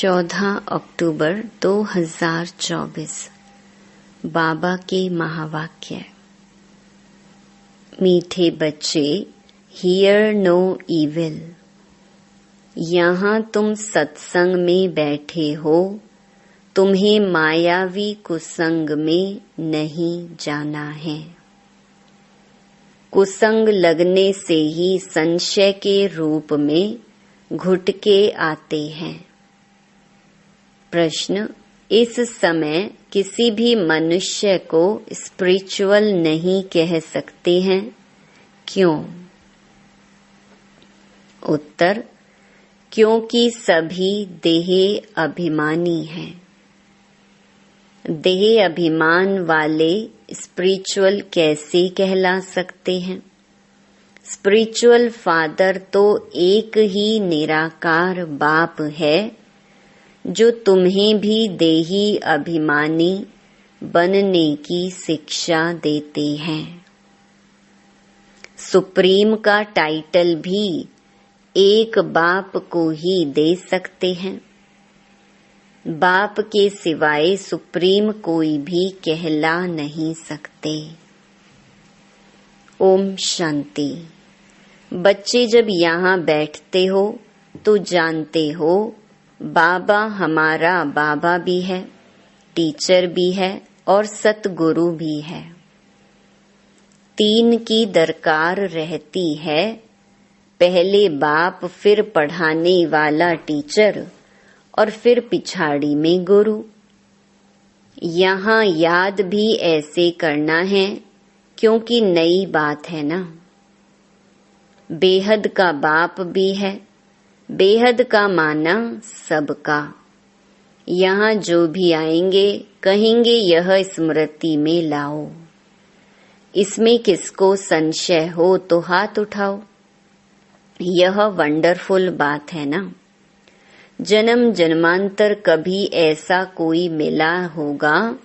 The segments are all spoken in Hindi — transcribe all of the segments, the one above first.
14 अक्टूबर 2024 बाबा के महावाक्य। मीठे बच्चे, हियर नो इविल। यहाँ तुम सत्संग में बैठे हो, तुम्हें मायावी कुसंग में नहीं जाना है। कुसंग लगने से ही संशय के रूप में घुटके आते हैं। प्रश्न: इस समय किसी भी मनुष्य को स्पिरिचुअल नहीं कह सकते हैं, क्यों? उत्तर: क्योंकि सभी देह अभिमानी हैं। देह अभिमान वाले स्पिरिचुअल कैसे कहला सकते हैं? स्पिरिचुअल फादर तो एक ही निराकार बाप है, जो तुम्हें भी देही अभिमानी बनने की शिक्षा देते हैं। सुप्रीम का टाइटल भी एक बाप को ही दे सकते हैं। बाप के सिवाय सुप्रीम कोई भी कहला नहीं सकते। ओम शांति। बच्चे जब यहाँ बैठते हो तो जानते हो बाबा हमारा बाबा भी है, टीचर भी है और सतगुरु भी है। तीन की दरकार रहती है, पहले बाप, फिर पढ़ाने वाला टीचर और फिर पिछाड़ी में गुरु। यहाँ याद भी ऐसे करना है क्योंकि नई बात है ना। बेहद का बाप भी है, बेहद का माना सबका। यहाँ जो भी आएंगे कहेंगे यह स्मृति में लाओ। इसमें किसको संशय हो तो हाथ उठाओ। यह वंडरफुल बात है ना। जन्म जन्मांतर कभी ऐसा कोई मिला होगा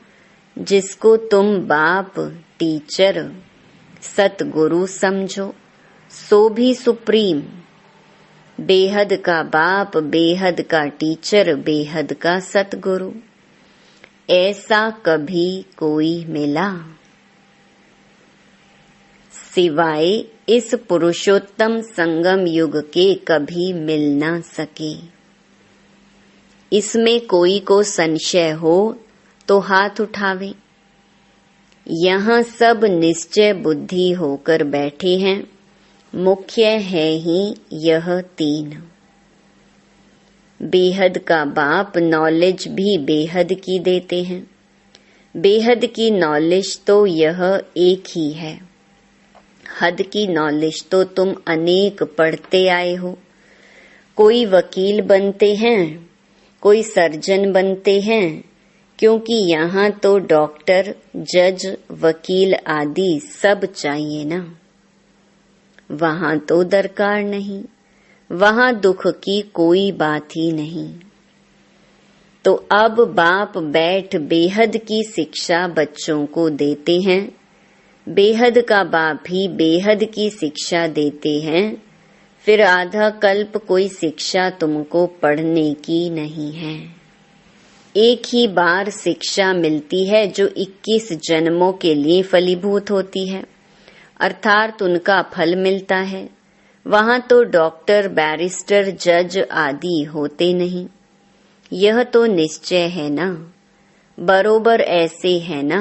जिसको तुम बाप, टीचर, सतगुरु समझो, सो भी सुप्रीम। बेहद का बाप, बेहद का टीचर, बेहद का सतगुरु, ऐसा कभी कोई मिला? सिवाय इस पुरुषोत्तम संगम युग के कभी मिल ना सके। इसमें कोई को संशय हो तो हाथ उठावे। यहाँ सब निश्चय बुद्धि होकर बैठे हैं। मुख्य है ही यह तीन। बेहद का बाप नॉलेज भी बेहद की देते हैं। बेहद की नॉलेज तो यह एक ही है। हद की नॉलेज तो तुम अनेक पढ़ते आए हो। कोई वकील बनते हैं, कोई सर्जन बनते हैं, क्योंकि यहाँ तो डॉक्टर, जज, वकील आदि सब चाहिए ना। वहाँ तो दरकार नहीं, वहाँ दुख की कोई बात ही नहीं। तो अब बाप बैठ बेहद की शिक्षा बच्चों को देते हैं। बेहद का बाप ही बेहद की शिक्षा देते हैं। फिर आधा कल्प कोई शिक्षा तुमको पढ़ने की नहीं है। एक ही बार शिक्षा मिलती है जो 21 जन्मों के लिए फलीभूत होती है, अर्थात उनका फल मिलता है। वहाँ तो डॉक्टर, बैरिस्टर, जज आदि होते नहीं। यह तो निश्चय है ना। बरोबर ऐसे है ना।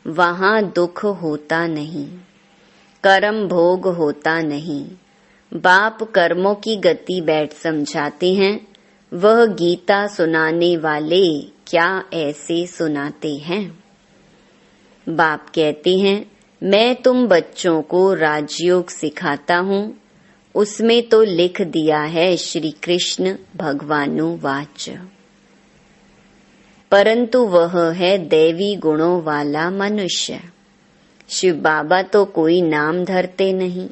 वहाँ दुख होता नहीं, कर्म भोग होता नहीं। बाप कर्मों की गति बैठ समझाते हैं। वह गीता सुनाने वाले क्या ऐसे सुनाते हैं? बाप कहते हैं मैं तुम बच्चों को राजयोग सिखाता हूँ। उसमें तो लिख दिया है श्री कृष्ण भगवानुवाच। परंतु वह है दैवी गुणों वाला मनुष्य। शिव बाबा तो कोई नाम धरते नहीं,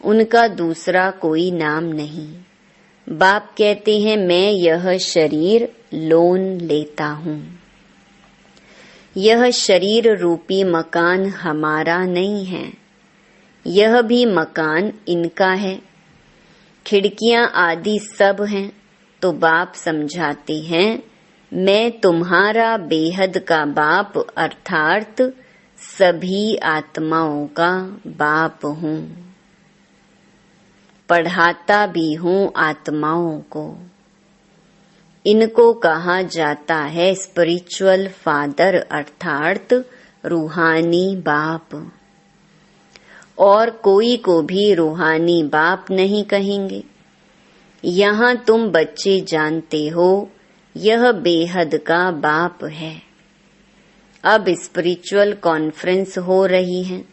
उनका दूसरा कोई नाम नहीं। बाप कहते हैं मैं यह शरीर लोन लेता हूँ। यह शरीर रूपी मकान हमारा नहीं है, यह भी मकान इनका है। खिड़कियां आदि सब हैं, तो बाप समझाते हैं, मैं तुम्हारा बेहद का बाप अर्थात सभी आत्माओं का बाप हूँ, पढ़ाता भी हूँ आत्माओं को। इनको कहा जाता है स्पिरिचुअल फादर अर्थात रूहानी बाप। और कोई को भी रूहानी बाप नहीं कहेंगे। यहाँ तुम बच्चे जानते हो यह बेहद का बाप है। अब स्पिरिचुअल कॉन्फ्रेंस हो रही है।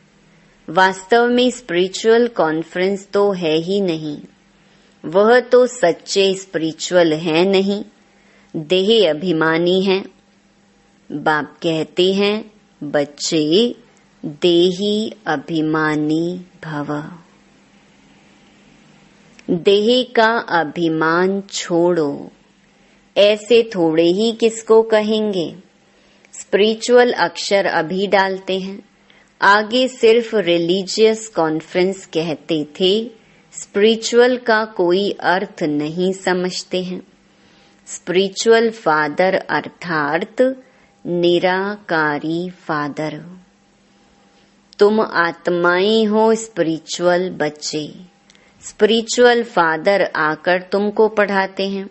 वास्तव में स्पिरिचुअल कॉन्फ्रेंस तो है ही नहीं, वह तो सच्चे स्पिरिचुअल है नहीं, देह अभिमानी हैं। बाप कहते हैं, बच्चे देही अभिमानी भव। देह का अभिमान छोड़ो। ऐसे थोड़े ही किसको कहेंगे। स्पिरिचुअल अक्षर अभी डालते हैं, आगे सिर्फ रिलीजियस कॉन्फ्रेंस कहते थे। स्पिरिचुअल का कोई अर्थ नहीं समझते हैं। स्पिरिचुअल फादर अर्थात निराकारी फादर। तुम आत्माएं हो स्पिरिचुअल बच्चे। स्पिरिचुअल फादर आकर तुमको पढ़ाते हैं।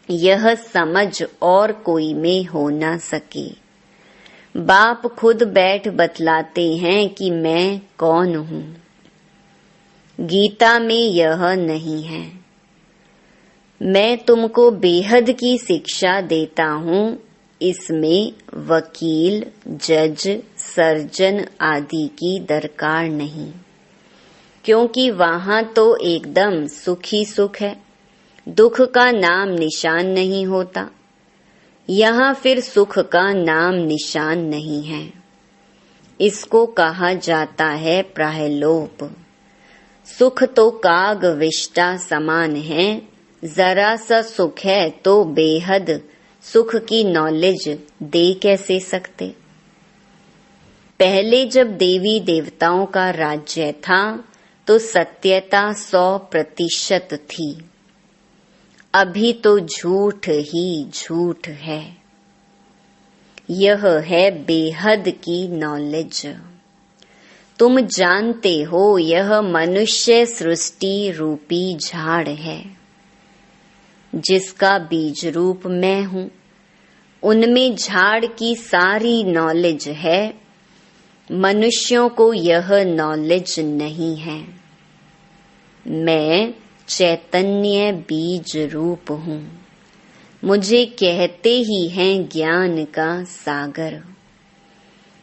यह समझ और कोई में हो ना सके। बाप खुद बैठ बतलाते हैं कि मैं कौन हूँ। गीता में यह नहीं है। मैं तुमको बेहद की शिक्षा देता हूँ। इसमें वकील, जज, सर्जन आदि की दरकार नहीं, क्योंकि वहाँ तो एकदम सुख ही सुख है। दुख का नाम निशान नहीं होता। यहाँ फिर सुख का नाम निशान नहीं है। इसको कहा जाता है प्रायलोप। सुख तो काग विष्टा समान है। जरा सा सुख है तो बेहद सुख की नॉलेज दे कैसे सकते। पहले जब देवी देवताओं का राज्य था तो सत्यता 100% थी। अभी तो झूठ ही झूठ है। यह है बेहद की नॉलेज। तुम जानते हो यह मनुष्य सृष्टि रूपी झाड़ है, जिसका बीज रूप मैं हूँ। उनमें झाड़ की सारी नॉलेज है। मनुष्यों को यह नॉलेज नहीं है। मैं चैतन्य बीज रूप हूँ। मुझे कहते ही हैं ज्ञान का सागर।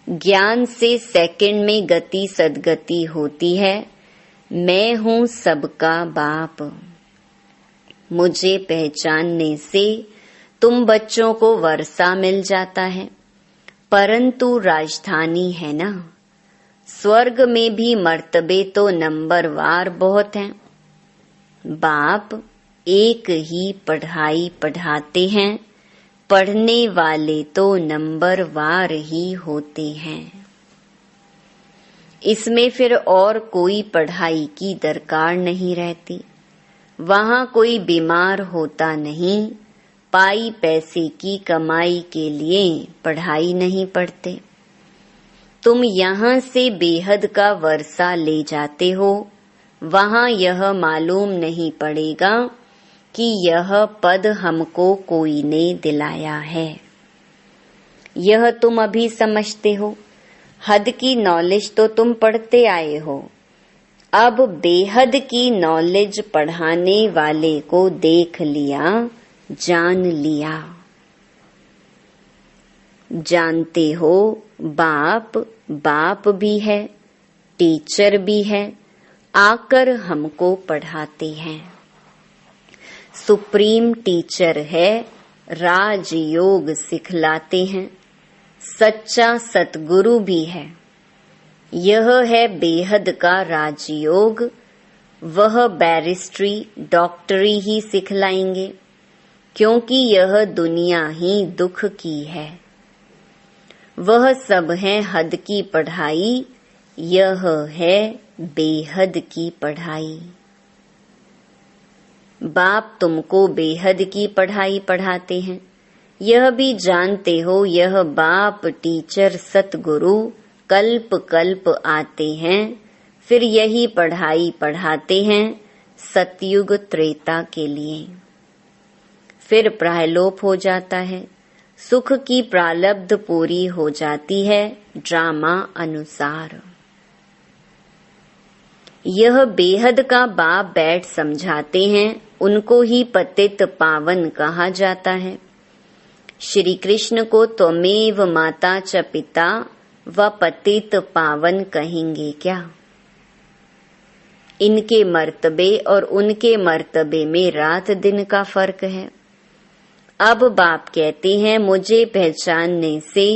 ज्ञान से सेकंड में गति सदगति होती है। मैं हूँ सबका बाप। मुझे पहचानने से तुम बच्चों को वर्षा मिल जाता है, परंतु राजधानी है ना। स्वर्ग में भी मर्तबे तो नंबरवार बहुत हैं। बाप एक ही पढ़ाई पढ़ाते हैं, पढ़ने वाले तो नंबरवार ही होते हैं। इसमें फिर और कोई पढ़ाई की दरकार नहीं रहती। वहाँ कोई बीमार होता नहीं। पाई पैसे की कमाई के लिए पढ़ाई नहीं पढ़ते। तुम यहाँ से बेहद का वर्षा ले जाते हो, वहाँ यह मालूम नहीं पड़ेगा कि यह पद हमको कोई ने दिलाया है। यह तुम अभी समझते हो। हद की नॉलेज तो तुम पढ़ते आए हो। अब बेहद की नॉलेज पढ़ाने वाले को देख लिया, जान लिया। जानते हो बाप बाप भी है, टीचर भी है, आकर हमको पढ़ाते हैं। सुप्रीम टीचर है, राजयोग सिखलाते हैं। सच्चा सतगुरु भी है। यह है बेहद का राजयोग। वह बैरिस्ट्री, डॉक्टरी ही सिखलाएंगे, क्योंकि यह दुनिया ही दुख की है। वह सब है हद की पढ़ाई। यह है बेहद की पढ़ाई। बाप तुमको बेहद की पढ़ाई पढ़ाते हैं, यह भी जानते हो यह बाप टीचर सतगुरु कल्प कल्प आते हैं, फिर यही पढ़ाई पढ़ाते हैं सतयुग त्रेता के लिए। फिर प्रायलोप हो जाता है, सुख की प्रालब्ध पूरी हो जाती है ड्रामा अनुसार। यह बेहद का बाप बैठ समझाते हैं, उनको ही पतित पावन कहा जाता है। श्री कृष्ण को त्वमेव माता च पिता व पतित पावन कहेंगे क्या? इनके मर्तबे और उनके मर्तबे में रात दिन का फर्क है। अब बाप कहते हैं मुझे पहचानने से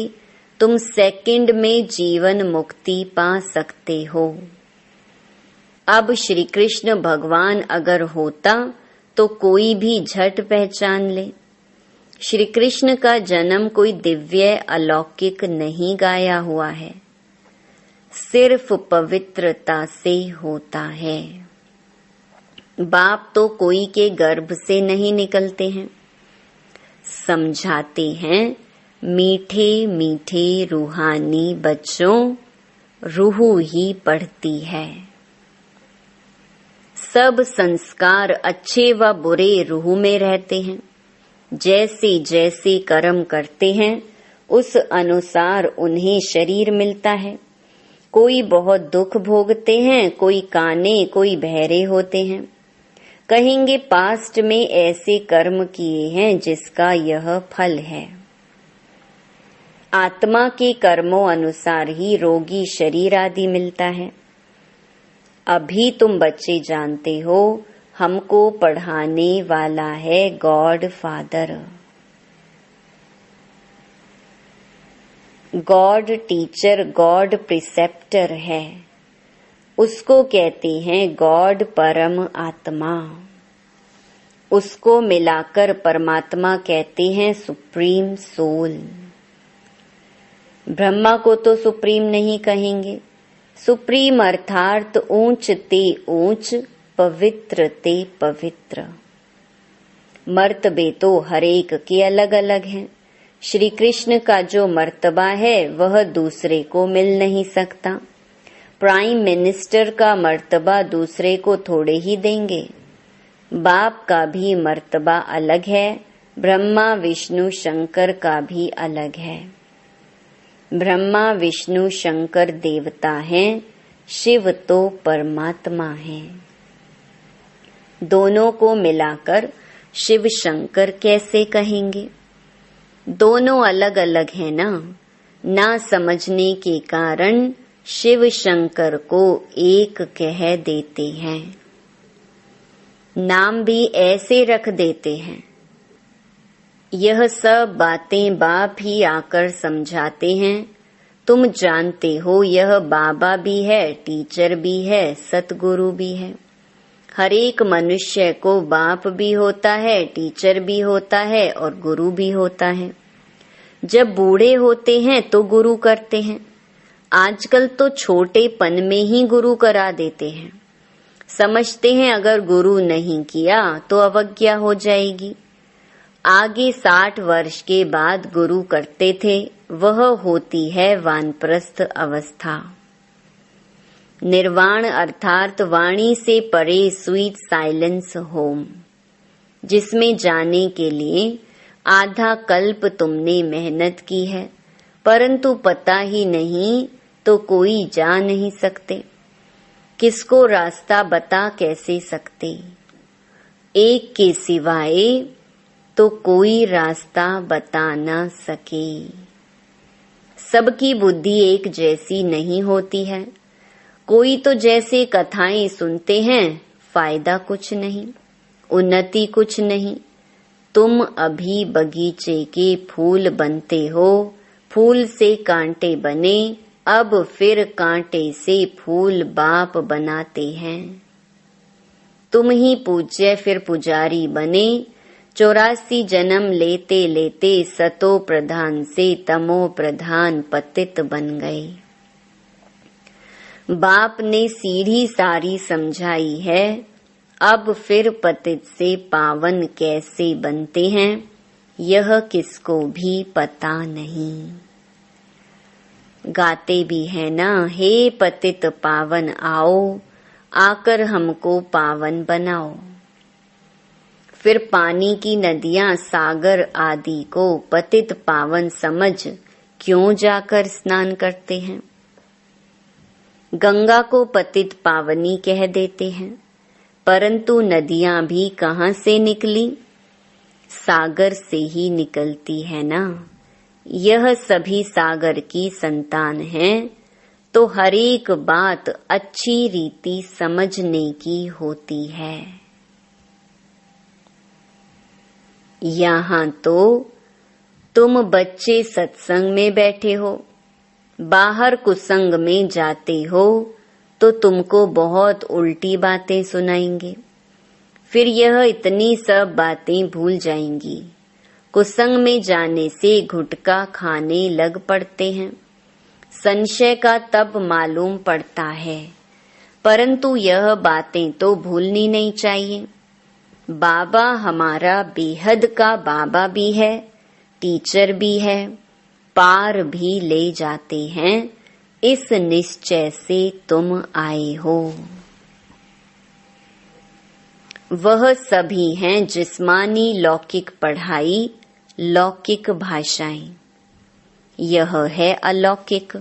तुम सेकंड में जीवन मुक्ति पा सकते हो। अब श्री कृष्ण भगवान अगर होता तो कोई भी झट पहचान ले। श्री कृष्ण का जन्म कोई दिव्य अलौकिक नहीं गाया हुआ है, सिर्फ पवित्रता से होता है। बाप तो कोई के गर्भ से नहीं निकलते हैं। समझाते हैं मीठे मीठे रूहानी बच्चों, रूह ही पढ़ती है। सब संस्कार अच्छे व बुरे रूह में रहते हैं। जैसे जैसे कर्म करते हैं उस अनुसार उन्हें शरीर मिलता है। कोई बहुत दुख भोगते हैं, कोई काने, कोई बहरे होते हैं। कहेंगे पास्ट में ऐसे कर्म किए हैं जिसका यह फल है। आत्मा के कर्मों अनुसार ही रोगी शरीर आदि मिलता है। अभी तुम बच्चे जानते हो हमको पढ़ाने वाला है God father. God teacher, God preceptor है, उसको कहते हैं गॉड परम आत्मा। उसको मिलाकर परमात्मा कहते हैं सुप्रीम सोल। ब्रह्मा को तो सुप्रीम नहीं कहेंगे। सुप्रीम अर्थात ऊंच ते ऊंच, पवित्र ते पवित्र। मर्तबे तो हर एक के अलग अलग हैं। श्री कृष्ण का जो मर्तबा है वह दूसरे को मिल नहीं सकता। प्राइम मिनिस्टर का मर्तबा दूसरे को थोड़े ही देंगे। बाप का भी मर्तबा अलग है, ब्रह्मा विष्णु शंकर का भी अलग है। ब्रह्मा विष्णु शंकर देवता हैं, शिव तो परमात्मा है। दोनों को मिलाकर शिव शंकर कैसे कहेंगे? दोनों अलग अलग है ना समझने के कारण शिव शंकर को एक कह देते हैं। नाम भी ऐसे रख देते हैं। यह सब बातें बाप ही आकर समझाते हैं। तुम जानते हो यह बाबा भी है, टीचर भी है, सतगुरु भी है। हर एक मनुष्य को बाप भी होता है, टीचर भी होता है और गुरु भी होता है। जब बूढ़े होते हैं तो गुरु करते हैं। आजकल तो छोटेपन में ही गुरु करा देते हैं। समझते हैं अगर गुरु नहीं किया तो अवज्ञा हो जाएगी। आगे 60 वर्ष के बाद गुरु करते थे, वह होती है वानप्रस्थ अवस्था। निर्वाण अर्थात वाणी से परे स्वीट साइलेंस होम, जिसमें जाने के लिए आधा कल्प तुमने मेहनत की है, परंतु पता ही नहीं तो कोई जा नहीं सकते। किसको रास्ता बता कैसे सकते? एक के सिवाय तो कोई रास्ता बता ना सके। सबकी बुद्धि एक जैसी नहीं होती है। कोई तो जैसे कथाएं सुनते हैं, फायदा कुछ नहीं, उन्नति कुछ नहीं। तुम अभी बगीचे के फूल बनते हो, फूल से कांटे बने, अब फिर कांटे से फूल बाप बनाते हैं। तुम ही पूज्य फिर पुजारी बने। 84 जन्म लेते लेते सतो प्रधान से तमो प्रधान पतित बन गए। बाप ने सीढ़ी सारी समझाई है, अब फिर पतित से पावन कैसे बनते हैं, यह किसको भी पता नहीं। गाते भी है ना, हे पतित पावन आओ, आकर हमको पावन बनाओ। फिर पानी की नदियां सागर आदि को पतित पावन समझ क्यों जाकर स्नान करते हैं। गंगा को पतित पावनी कह देते हैं, परंतु नदियां भी कहाँ से निकली, सागर से ही निकलती है ना। यह सभी सागर की संतान हैं, तो हर एक बात अच्छी रीति समझने की होती है। यहाँ तो तुम बच्चे सत्संग में बैठे हो, बाहर कुसंग में जाते हो तो तुमको बहुत उल्टी बातें सुनाएंगे। फिर यह इतनी सब बातें भूल जाएंगी। कुसंग में जाने से गुटखा खाने लग पड़ते हैं। संशय का तब मालूम पड़ता है, परंतु यह बातें तो भूलनी नहीं चाहिए। बाबा हमारा बेहद का बाबा भी है, टीचर भी है, पार भी ले जाते हैं। इस निश्चय से तुम आए हो। वह सभी हैं जिस्मानी लौकिक पढ़ाई, लौकिक भाषाएं। यह है अलौकिक।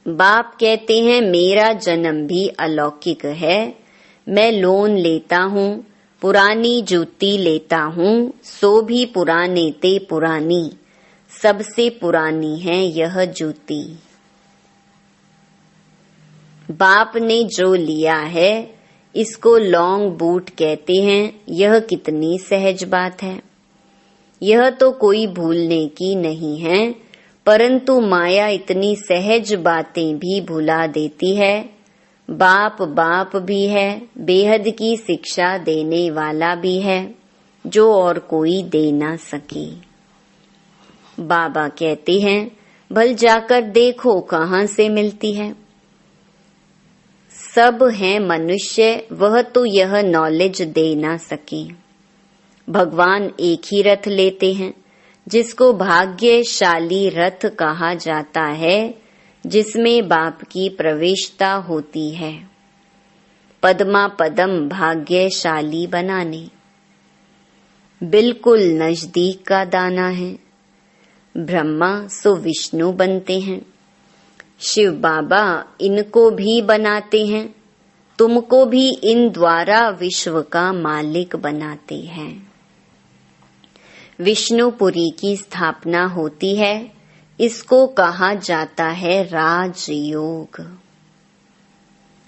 बाप कहते हैं मेरा जन्म भी अलौकिक है। मैं लोन लेता हूँ, पुरानी जूती लेता हूँ, सो भी पुराने ते पुरानी, सबसे पुरानी है यह जूती। बाप ने जो लिया है इसको लॉन्ग बूट कहते हैं। यह कितनी सहज बात है। यह तो कोई भूलने की नहीं है, परंतु माया इतनी सहज बातें भी भुला देती है। बाप बाप भी है, बेहद की शिक्षा देने वाला भी है, जो और कोई दे ना सके। बाबा कहते हैं भल जाकर देखो कहाँ से मिलती है। सब हैं मनुष्य, वह तो यह नॉलेज दे ना सके। भगवान एक ही रथ लेते हैं, जिसको भाग्यशाली रथ कहा जाता है, जिसमें बाप की प्रवेशता होती है। पद्मा पदम भाग्यशाली बनाने, बिल्कुल नजदीक का दाना है। ब्रह्मा सो विष्णु बनते हैं, शिव बाबा इनको भी बनाते हैं, तुमको भी इन द्वारा विश्व का मालिक बनाते हैं। विष्णुपुरी की स्थापना होती है, इसको कहा जाता है राजयोग।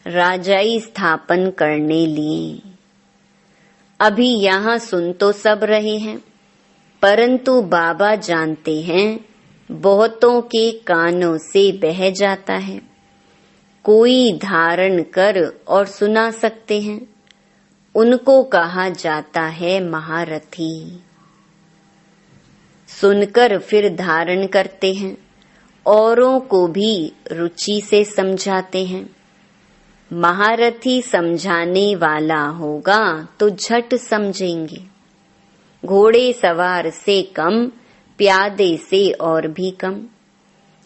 राजाई स्थापन करने लिए। अभी यहाँ सुन तो सब रहे हैं, परंतु बाबा जानते हैं बहुतों के कानों से बह जाता है। कोई धारण कर और सुना सकते हैं, उनको कहा जाता है महारथी। सुनकर फिर धारण करते हैं, औरों को भी रुचि से समझाते हैं। महारथी समझाने वाला होगा तो झट समझेंगे। घोड़े सवार से कम, प्यादे से और भी कम।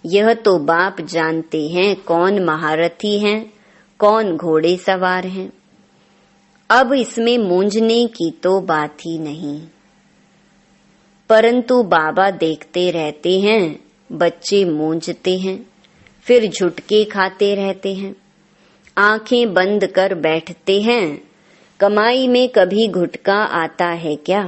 यह तो बाप जानते हैं कौन महारथी हैं, कौन घोड़े सवार हैं। अब इसमें मूंझने की तो बात ही नहीं। परंतु बाबा देखते रहते हैं, बच्चे मूंझते हैं, फिर झुटके खाते रहते हैं, आंखें बंद कर बैठते हैं। कमाई में कभी घुटका आता है क्या?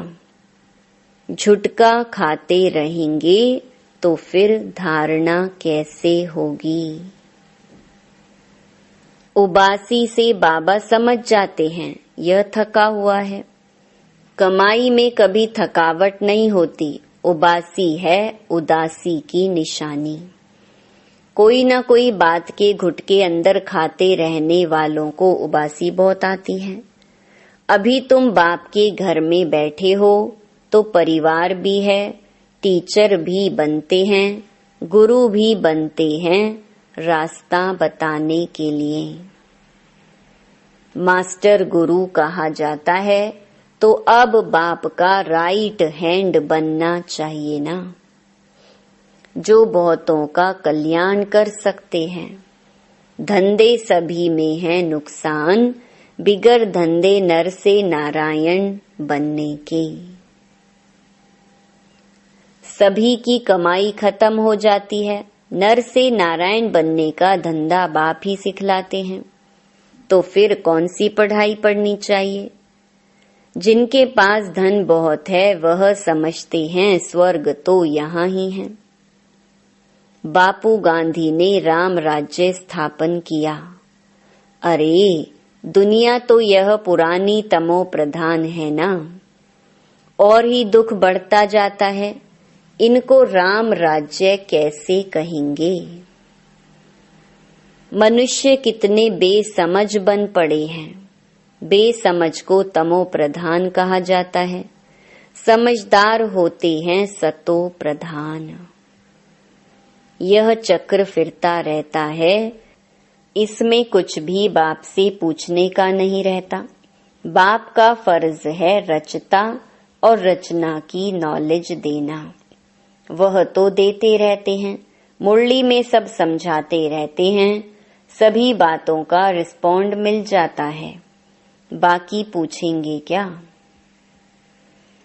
झुटका खाते रहेंगे तो फिर धारणा कैसे होगी? उबासी से बाबा समझ जाते हैं यह थका हुआ है। कमाई में कभी थकावट नहीं होती, उबासी है उदासी की निशानी। कोई न कोई बात के घुटके अंदर खाते रहने वालों को उबासी बहुत आती है। अभी तुम बाप के घर में बैठे हो तो परिवार भी है, टीचर भी बनते हैं, गुरु भी बनते हैं, रास्ता बताने के लिए। मास्टर गुरु कहा जाता है तो अब बाप का राइट हैंड बनना चाहिए ना, जो बहुतों का कल्याण कर सकते हैं। धंधे सभी में है नुकसान, बिगर धंधे नर से नारायण बनने के। सभी की कमाई खत्म हो जाती है, नर से नारायण बनने का धंधा बाप ही सिखलाते हैं, तो फिर कौन सी पढ़ाई पढ़नी चाहिए। जिनके पास धन बहुत है वह समझते हैं स्वर्ग तो यहाँ ही है। बापू गांधी ने राम राज्य स्थापन किया। अरे दुनिया तो यह पुरानी तमो प्रधान है ना, और ही दुख बढ़ता जाता है। इनको राम राज्य कैसे कहेंगे। मनुष्य कितने बेसमझ बन पड़े हैं। बेसमझ को तमो प्रधान कहा जाता है, समझदार होते हैं सतो प्रधान। यह चक्र फिरता रहता है, इसमें कुछ भी बाप से पूछने का नहीं रहता। बाप का फर्ज है रचता और रचना की नॉलेज देना। वह तो देते रहते हैं, मुरली में सब समझाते रहते हैं, सभी बातों का रिस्पॉन्ड मिल जाता है। बाकी पूछेंगे क्या।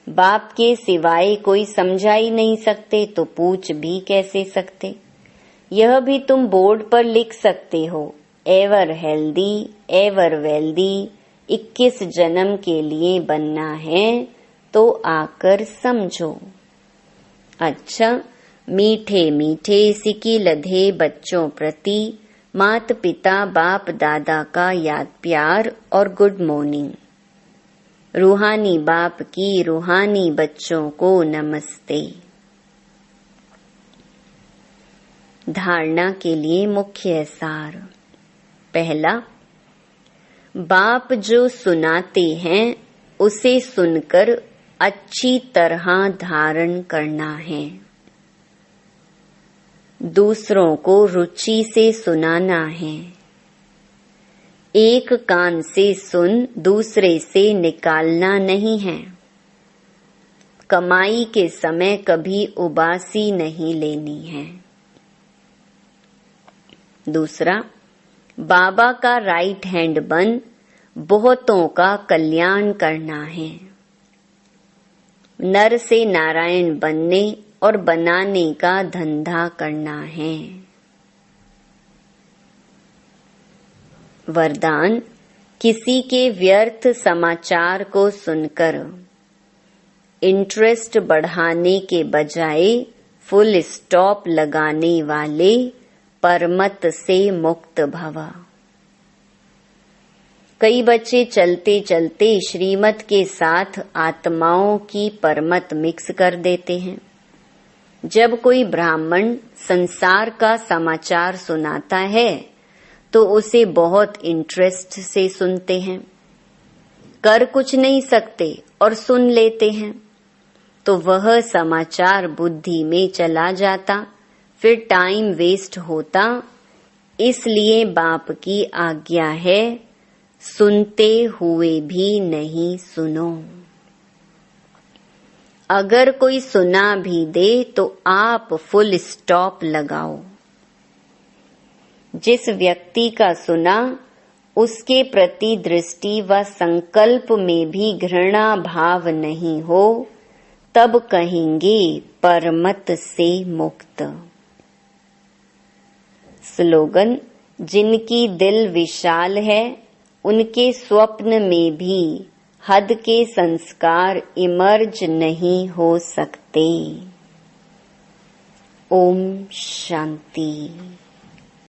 बाप के सिवाय कोई समझा ही नहीं सकते तो पूछ भी कैसे सकते। यह भी तुम बोर्ड पर लिख सकते हो, एवर हेल्दी एवर वेल्दी, 21 जन्म के लिए बनना है तो आकर समझो। अच्छा, मीठे मीठे सिकी लधे बच्चों प्रति मात पिता बाप दादा का याद प्यार और गुड मॉर्निंग। रूहानी बाप की रूहानी बच्चों को नमस्ते। धारणा के लिए मुख्य सार। पहला, बाप जो सुनाते हैं उसे सुनकर अच्छी तरह धारण करना है। दूसरों को रुचि से सुनाना है। एक कान से सुन दूसरे से निकालना नहीं है। कमाई के समय कभी उबासी नहीं लेनी है। दूसरा, बाबा का राइट हैंड बन बहुतों का कल्याण करना है। नर से नारायण बनने और बनाने का धंधा करना है। वरदान, किसी के व्यर्थ समाचार को सुनकर इंटरेस्ट बढ़ाने के बजाय फुल स्टॉप लगाने वाले परमत से मुक्त भव। कई बच्चे चलते चलते श्रीमत के साथ आत्माओं की परमत मिक्स कर देते हैं। जब कोई ब्राह्मण संसार का समाचार सुनाता है तो उसे बहुत इंटरेस्ट से सुनते हैं। कर कुछ नहीं सकते और सुन लेते हैं, तो वह समाचार बुद्धि में चला जाता, फिर टाइम वेस्ट होता। इसलिए बाप की आज्ञा है, सुनते हुए भी नहीं सुनो। अगर कोई सुना भी दे तो आप फुल स्टॉप लगाओ। जिस व्यक्ति का सुना उसके प्रति दृष्टि व संकल्प में भी घृणा भाव नहीं हो, तब कहेंगे परमत से मुक्त। स्लोगन, जिनकी दिल विशाल है उनके स्वप्न में भी हद के संस्कार इमर्ज नहीं हो सकते। ओम शांति।